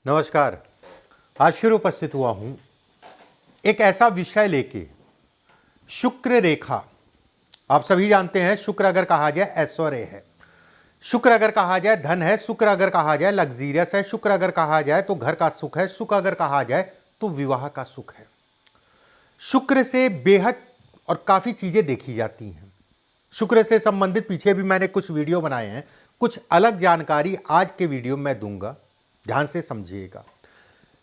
नमस्कार। आज फिर उपस्थित हुआ हूं एक ऐसा विषय लेके, शुक्र रेखा। आप सभी जानते हैं शुक्र अगर कहा जाए ऐश्वर्य है, शुक्र अगर कहा जाए धन है, शुक्र अगर कहा जाए लग्जीरियस है, शुक्र अगर कहा जाए तो घर का सुख है, शुक्र अगर कहा जाए तो विवाह का सुख है। शुक्र से बेहद और काफ़ी चीज़ें देखी जाती हैं। शुक्र से संबंधित पीछे भी मैंने कुछ वीडियो बनाए हैं, कुछ अलग जानकारी आज के वीडियो में दूंगा, ध्यान से समझिएगा।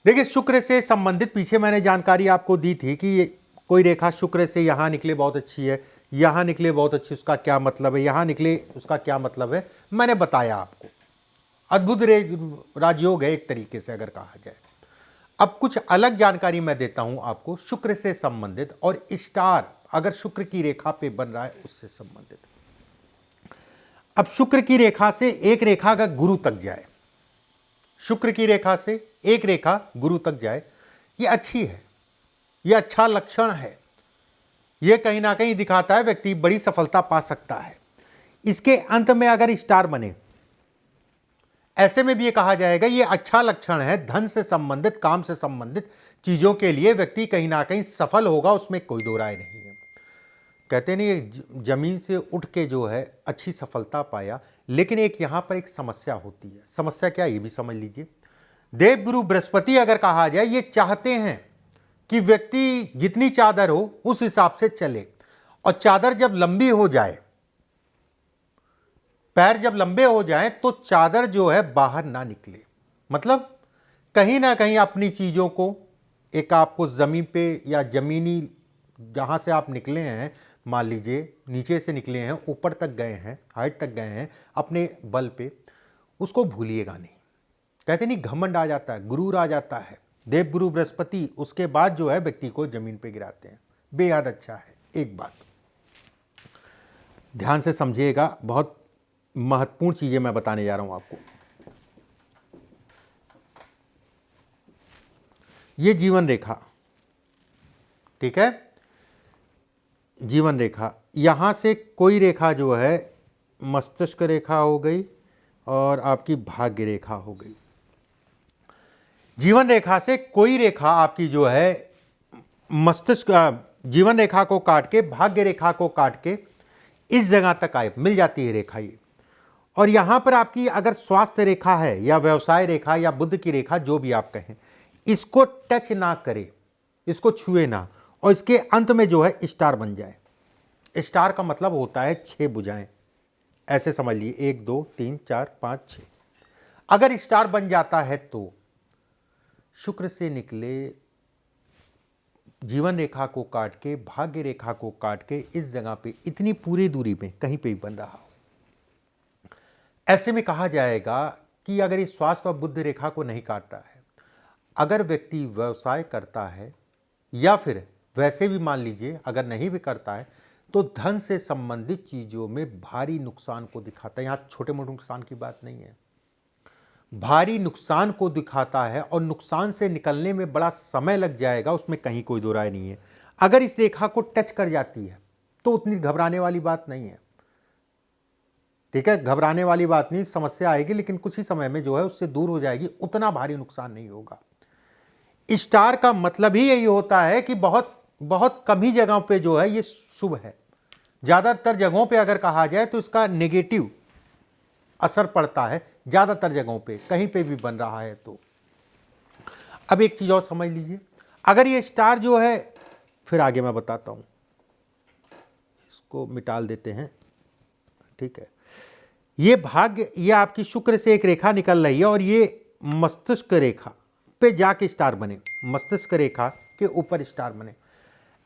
देखिए, शुक्र से संबंधित पीछे मैंने जानकारी आपको दी थी कि ये कोई रेखा शुक्र से यहाँ निकले बहुत अच्छी है, यहाँ निकले बहुत अच्छी, उसका क्या मतलब है, यहाँ निकले उसका क्या मतलब है, मैंने बताया आपको। अद्भुत राजयोग है एक तरीके से अगर कहा जाए। अब कुछ अलग जानकारी मैं देता हूं आपको शुक्र से संबंधित, और स्टार अगर शुक्र की रेखा पे बन रहा है उससे संबंधित। अब शुक्र की रेखा से एक रेखा अगर गुरु तक जाए, शुक्र की रेखा से एक रेखा गुरु तक जाए, ये अच्छी है, ये अच्छा लक्षण है, ये कहीं ना कहीं दिखाता है व्यक्ति बड़ी सफलता पा सकता है। इसके अंत में अगर स्टार बने, ऐसे में भी ये कहा जाएगा ये अच्छा लक्षण है, धन से संबंधित, काम से संबंधित चीजों के लिए व्यक्ति कहीं ना कहीं सफल होगा, उसमें कोई दो राय नहीं है। कहते नहीं जमीन से उठ के जो है अच्छी सफलता पाया, लेकिन एक यहां पर एक समस्या होती है। समस्या क्या, ये भी समझ लीजिए। देवगुरु बृहस्पति अगर कहा जाए, ये चाहते हैं कि व्यक्ति जितनी चादर हो उस हिसाब से चले, और चादर जब लंबी हो जाए, पैर जब लंबे हो जाएं, तो चादर जो है बाहर ना निकले। मतलब कहीं ना कहीं अपनी चीजों को, एक आपको जमीन पे या जमीनी जहां से आप निकले हैं, मान लीजिए नीचे से निकले हैं, ऊपर तक गए हैं, हाइट तक गए हैं अपने बल पे, उसको भूलिएगा नहीं। कहते नहीं घमंड आ जाता है, गुरूर आ जाता है, देवगुरु बृहस्पति उसके बाद जो है व्यक्ति को जमीन पे गिराते हैं। बेहद अच्छा है। एक बात ध्यान से समझिएगा, बहुत महत्वपूर्ण चीजें मैं बताने जा रहा हूं आपको। ये जीवन रेखा, ठीक है, जीवन रेखा, यहां से कोई रेखा जो है मस्तिष्क रेखा हो गई और आपकी भाग्य रेखा हो गई। जीवन रेखा से कोई रेखा आपकी जो है मस्तिष्क, जीवन रेखा को काट के, भाग्य रेखा को काट के इस जगह तक आए, मिल जाती है रेखा ये। और यहां पर आपकी अगर स्वास्थ्य रेखा है या व्यवसाय रेखा या बुद्ध की रेखा, जो भी आप कहें, इसको टच ना करे, इसको छुए ना, और इसके अंत में जो है स्टार बन जाए। स्टार का मतलब होता है 6 भुजाएं, ऐसे समझ लिए, 1 2 3 4 5 6। अगर स्टार बन जाता है तो शुक्र से निकले जीवन रेखा को काट के, भाग्य रेखा को काट के, इस जगह पे इतनी पूरी दूरी में कहीं पे भी बन रहा हो, ऐसे में कहा जाएगा कि अगर इस स्वास्थ्य और बुद्धि रेखा को नहीं काट रहा है, अगर व्यक्ति व्यवसाय करता है या फिर वैसे भी मान लीजिए अगर नहीं भी करता है, तो धन से संबंधित चीजों में भारी नुकसान को दिखाता है। यहाँ छोटे मोटे नुकसान की बात नहीं है, भारी नुकसान को दिखाता है, और नुकसान से निकलने में बड़ा समय लग जाएगा, उसमें कहीं कोई दो राय नहीं है। अगर इस रेखा को टच कर जाती है तो उतनी घबराने वाली बात नहीं है, ठीक है, घबराने वाली बात नहीं, समस्या आएगी लेकिन कुछ ही समय में जो है उससे दूर हो जाएगी, उतना भारी नुकसान नहीं होगा। स्टार का मतलब ही यही होता है कि बहुत बहुत कम ही जगहों पे जो है ये शुभ है, ज्यादातर जगहों पे अगर कहा जाए तो इसका नेगेटिव असर पड़ता है ज्यादातर जगहों पे, कहीं पे भी बन रहा है तो। अब एक चीज और समझ लीजिए, अगर ये स्टार जो है, फिर आगे मैं बताता हूं, इसको मिटाल देते हैं, ठीक है। ये भाग्य, ये आपकी शुक्र से एक रेखा निकल रही है और ये मस्तिष्क रेखा पे जाके स्टार बने, मस्तिष्क रेखा के ऊपर स्टार बने।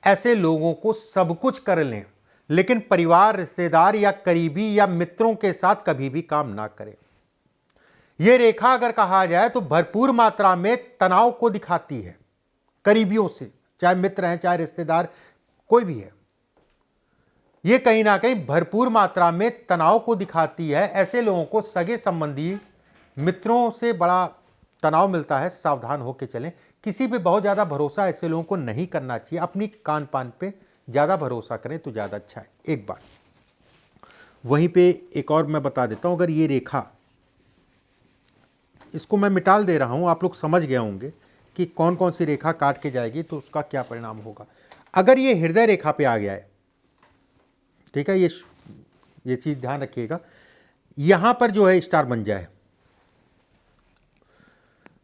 ऐसे लोगों को सब कुछ कर लें, लेकिन परिवार, रिश्तेदार या करीबी या मित्रों के साथ कभी भी काम ना करें। यह रेखा अगर कहा जाए तो भरपूर मात्रा में तनाव को दिखाती है करीबियों से, चाहे मित्र हैं चाहे रिश्तेदार, कोई भी है, यह कहीं ना कहीं भरपूर मात्रा में तनाव को दिखाती है। ऐसे लोगों को सगे संबंधी मित्रों से बड़ा तनाव मिलता है, सावधान होकर चलें। किसी पे बहुत ज़्यादा भरोसा ऐसे लोगों को नहीं करना चाहिए, अपनी कान पान पे ज़्यादा भरोसा करें तो ज़्यादा अच्छा है। एक बात वहीं पे एक और मैं बता देता हूं, अगर ये रेखा इसको मैं मिटाल दे रहा हूँ, आप लोग समझ गए होंगे कि कौन कौन सी रेखा काट के जाएगी तो उसका क्या परिणाम होगा। अगर ये हृदय रेखा पे आ गया है, ठीक है, ये चीज़ ध्यान रखिएगा, यहाँ पर जो है स्टार बन जाए,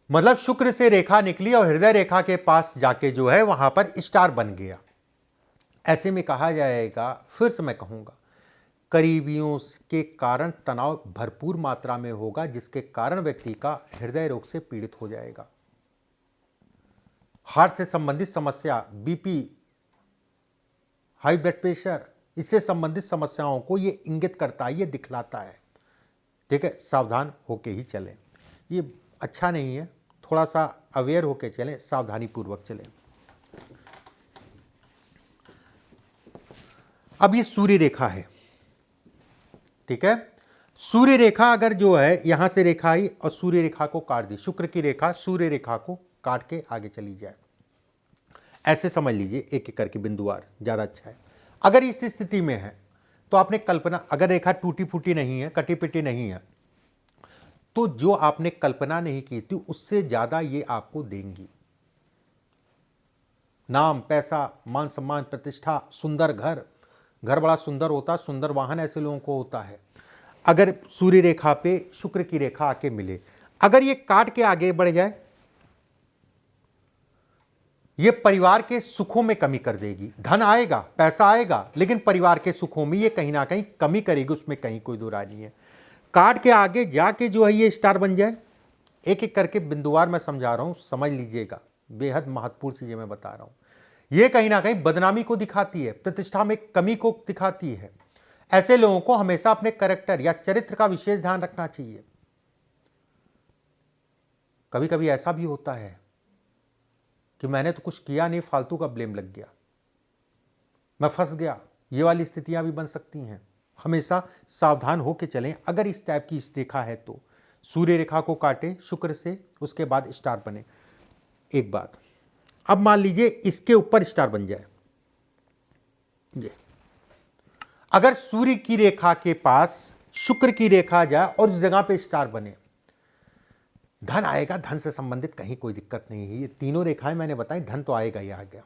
मतलब शुक्र से रेखा निकली और हृदय रेखा के पास जाके जो है वहाँ पर स्टार बन गया। ऐसे में कहा जाएगा, फिर से मैं कहूँगा, करीबियों के कारण तनाव भरपूर मात्रा में होगा, जिसके कारण व्यक्ति का हृदय रोग से पीड़ित हो जाएगा। हार्ट से संबंधित समस्या, बीपी, हाई ब्लड प्रेशर, इससे संबंधित समस्याओं को ये इंगित करता है, ये दिखलाता है। ठीक है, सावधान होके ही चलें, ये अच्छा नहीं है, थोड़ा सा अवेयर होके चलें, सावधानी पूर्वक चलें। अब ये सूर्य रेखा है, ठीक है, सूर्य रेखा अगर जो है यहां से रेखा आई और सूर्य रेखा को काट दी, शुक्र की रेखा सूर्य रेखा को काट के आगे चली जाए, ऐसे समझ लीजिए, एक एक करके बिंदुवार, ज़्यादा अच्छा है। अगर इस स्थिति में है तो आपने कल्पना, अगर रेखा टूटी फूटी नहीं है, कटी पिटी नहीं है, तो जो आपने कल्पना नहीं की थी उससे ज़्यादा ये आपको देंगी। नाम, पैसा, मान सम्मान, प्रतिष्ठा, सुंदर घर, घर बड़ा सुंदर होता, सुंदर वाहन ऐसे लोगों को होता है। अगर सूर्य रेखा पे शुक्र की रेखा आके मिले, अगर ये काट के आगे बढ़ जाए, ये परिवार के सुखों में कमी कर देगी। धन आएगा, पैसा आएगा, लेकिन परिवार के सुखों में ये कहीं ना कहीं कमी करेगी, उसमें कहीं कोई दो राय नहीं है। काट के आगे जाके जो है ये स्टार बन जाए, एक एक करके बिंदुवार मैं समझा रहा हूं, समझ लीजिएगा, बेहद महत्वपूर्ण चीजें मैं बता रहा हूं। ये कहीं ना कहीं बदनामी को दिखाती है, प्रतिष्ठा में कमी को दिखाती है। ऐसे लोगों को हमेशा अपने कैरेक्टर या चरित्र का विशेष ध्यान रखना चाहिए। कभी कभी ऐसा भी होता है कि मैंने तो कुछ किया नहीं, फालतू का ब्लेम लग गया, मैं फंस गया, ये वाली स्थितियां भी बन सकती हैं। हमेशा सावधान होकर चलें। अगर इस टाइप की रेखा है तो सूर्य रेखा को काटे शुक्र से, उसके बाद स्टार बने। एक बात, अब मान लीजिए इसके ऊपर स्टार बन जाए, ये अगर सूर्य की रेखा के पास शुक्र की रेखा जाए और उस जगह पे स्टार बने, धन आएगा, धन से संबंधित कहीं कोई दिक्कत नहीं है। ये तीनों रेखाएं मैंने बताई, धन तो आएगा ही आएगा,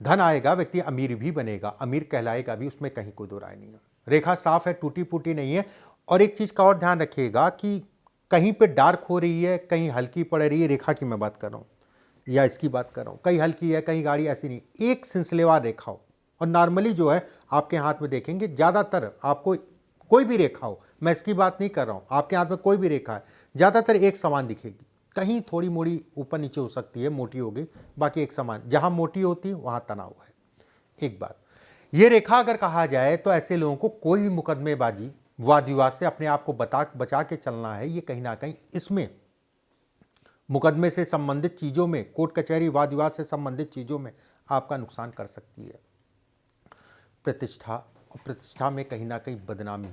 धन आएगा, व्यक्ति अमीर भी बनेगा, अमीर कहलाएगा भी, उसमें कहीं कोई दो राय नहीं है। रेखा साफ है, टूटी फूटी नहीं है। और एक चीज का और ध्यान रखिएगा कि कहीं पे डार्क हो रही है, कहीं हल्की पड़ रही है, रेखा की मैं बात कर रहा हूँ या इसकी बात कर रहा हूँ, कहीं हल्की है कहीं गाढ़ी, ऐसी नहीं, एक सिलसिलेवार रेखा हो। और नॉर्मली जो है आपके हाथ में देखेंगे, ज़्यादातर आपको कोई भी रेखा हो, मैं इसकी बात नहीं कर रहा हूँ, आपके हाथ में कोई भी रेखा है, ज़्यादातर एक समान दिखेगी, कहीं थोड़ी मोड़ी ऊपर नीचे हो सकती है, मोटी होगी, बाकी एक समान। जहाँ मोटी होती है वहाँ तनाव है। एक बात, ये रेखा अगर कहा जाए तो ऐसे लोगों को कोई भी मुकदमेबाजी, वाद विवाद से अपने आप को बचा के चलना है। ये कहीं ना कहीं इसमें मुकदमे से संबंधित चीज़ों में, कोर्ट कचहरी, वाद विवाद से संबंधित चीज़ों में आपका नुकसान कर सकती है। प्रतिष्ठा, और प्रतिष्ठा में कहीं ना कहीं बदनामी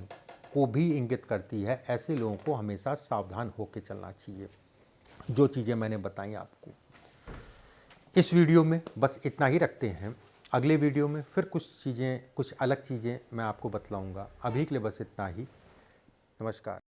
को भी इंगित करती है। ऐसे लोगों को हमेशा सावधान होकर चलना चाहिए। जो चीज़ें मैंने बताई आपको इस वीडियो में बस इतना ही रखते हैं। अगले वीडियो में फिर कुछ चीज़ें, कुछ अलग चीज़ें मैं आपको बतलाऊंगा। अभी के लिए बस इतना ही। नमस्कार।